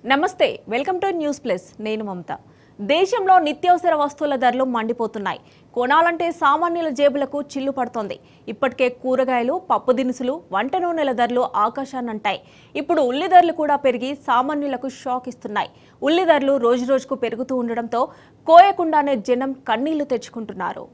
నమస్తే welcome to news plus నేను మమత దేశంలో నిత్యావసర వస్తువుల ధరలు మండిపోతున్నాయి కొనాలంటే సామాన్యుల జేబులకు చిల్లు పడుతోంది ఇప్పటికే కూరగాయలు పప్పు దినుసులు వంట నూనెల ధరలు ఆకాశాన్నంటాయి ఇప్పుడు ఉల్లి ధరలు కూడా పెరిగి సామాన్యులకు షాక్ ఇస్తున్నాయి ఉల్లి ధరలు రోజురోజుకు పెరుగుతూ ఉండడంతో కోయకుండానే జనం కన్నీళ్లు తెచ్చుకుంటున్నారు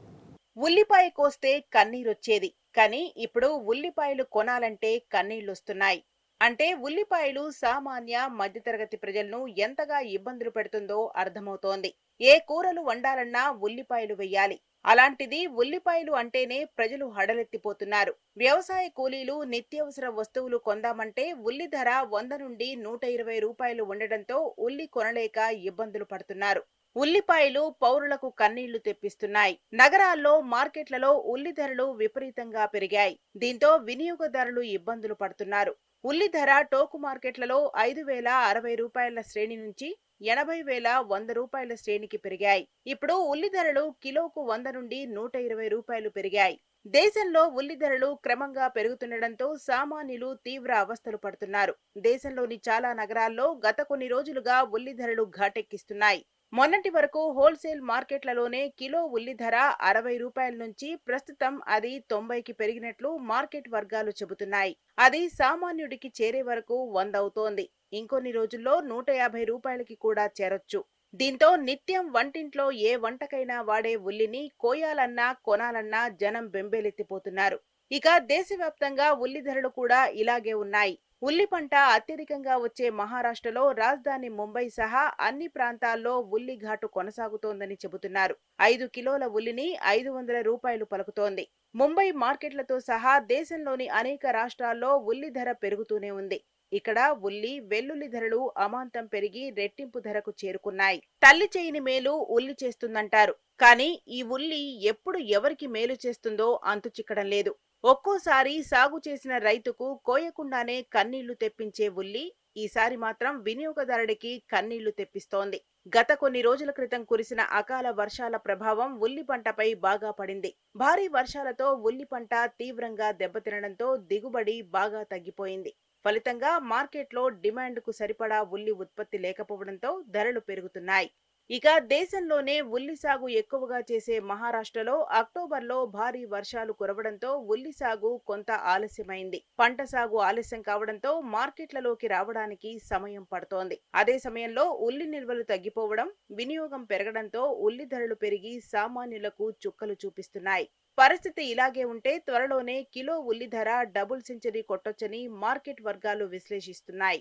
ఉల్లిపాయ కోస్తే కన్నీరొచ్చేది కానీ ఇప్పుడు ఉల్లిపాయలు కొనాలంటే కన్నీళ్లొస్తున్నాయి. అంటే ఉల్లిపాయలు సామాన్య మధ్యతరగతి ప్రజలను ఎంతగా ఇబ్బందులు పెడుతుందో అర్థమవుతోంది. ఏ కూరలు వండాలన్నా ఉల్లిపాయలు వెయ్యాలి. అలాంటిది ఉల్లిపాయలు అంటేనే ప్రజలు హడలెత్తిపోతున్నారు. వ్యవసాయ కూలీలు నిత్యావసర వస్తువులు కొందామంటే ఉల్లి ధర 100 నుండి 120 రూపాయలు ఉండడంతో ఉల్లి కొనలేక ఇబ్బందులు పడుతున్నారు. ఉల్లిపాయలు పౌరులకు కన్నీళ్లు తెప్పిస్తున్నాయి. నగరాల్లో మార్కెట్లలో ఉల్లి ధరలు విపరీతంగా పెరిగాయి. దీంతో వినియోగదారులు ఇబ్బందులు పడుతున్నారు. ఉల్లి ధర టోకు మార్కెట్లలో 5,060 రూపాయల శ్రేణి నుంచి 80,100 రూపాయల శ్రేణికి పెరిగాయి. ఇప్పుడు ఉల్లి ధరలు కిలోకు 100 నుండి 120 రూపాయలు పెరిగాయి. దేశంలో ఉల్లి ధరలు క్రమంగా పెరుగుతుండటంతో సామాన్యులు తీవ్ర అవస్థలు పడుతున్నారు. దేశంలోని చాలా నగరాల్లో గత కొన్ని రోజులుగా ఉల్లి ధరలు ఘాటెక్కిస్తున్నాయి. మొన్నటి వరకు హోల్సేల్ మార్కెట్లలోనే కిలో ఉల్లి ధర 60 రూపాయల నుంచి ప్రస్తుతం అది 90కి పెరిగినట్లు మార్కెట్ వర్గాలు చెబుతున్నాయి. అది సామాన్యుడికి చేరే వరకు 100 అవుతోంది. ఇంకొన్ని రోజుల్లో 150 రూపాయలకి కూడా చేరొచ్చు. దీంతో నిత్యం వంటింట్లో ఏ వంటకైనా వాడే ఉల్లిని కోయాలన్నా కొనాలన్నా జనం బెంబేలెత్తిపోతున్నారు. ఇక దేశవ్యాప్తంగా ఉల్లి ధరలు కూడా ఇలాగే ఉన్నాయి. ఉల్లి పంట అత్యధికంగా వచ్చే మహారాష్ట్రలో రాజధాని ముంబై సహా అన్ని ప్రాంతాల్లో ఉల్లి ఘాటు కొనసాగుతోందని చెబుతున్నారు. 5 కిలోల ఉల్లిని 500 రూపాయలు పలుకుతోంది. ముంబై మార్కెట్లతో సహా దేశంలోని అనేక రాష్ట్రాల్లో ఉల్లి ధర పెరుగుతూనే ఉంది. ఇక్కడ ఉల్లి, వెల్లుల్లి ధరలు అమాంతం పెరిగి రెట్టింపు ధరకు చేరుకున్నాయి. తల్లి చేయని మేలు ఉల్లి చేస్తుందంటారు. కానీ ఈ ఉల్లి ఎప్పుడు ఎవరికి మేలు చేస్తుందో అంతు చిక్కడం లేదు. ఒక్కోసారి సాగు చేసిన రైతుకు కోయకుండానే కన్నీళ్లు తెప్పించే ఉల్లి ఈసారి మాత్రం వినియోగదారుడికి కన్నీళ్లు తెప్పిస్తోంది. గత కొన్ని రోజుల క్రితం కురిసిన అకాల వర్షాల ప్రభావం ఉల్లి పంటపై బాగా పడింది. భారీ వర్షాలతో ఉల్లి పంట తీవ్రంగా దెబ్బతినడంతో దిగుబడి బాగా తగ్గిపోయింది. ఫలితంగా మార్కెట్లో డిమాండ్కు సరిపడా ఉల్లి ఉత్పత్తి లేకపోవడంతో ధరలు పెరుగుతున్నాయి. ఇక దేశంలోనే ఉల్లి సాగు ఎక్కువగా చేసే మహారాష్ట్రలో అక్టోబర్లో భారీ వర్షాలు కురవడంతో ఉల్లి సాగు కొంత ఆలస్యమైంది. పంట సాగు ఆలస్యం కావడంతో మార్కెట్లలోకి రావడానికి సమయం పడుతోంది. అదే సమయంలో ఉల్లి నిల్వలు తగ్గిపోవడం, వినియోగం పెరగడంతో ఉల్లి ధరలు పెరిగి సామాన్యులకు చుక్కలు చూపిస్తున్నాయి. పరిస్థితి ఇలాగే ఉంటే త్వరలోనే కిలో ఉల్లి ధర డబుల్ సెంచరీ కొట్టొచ్చని మార్కెట్ వర్గాలు విశ్లేషిస్తున్నాయి.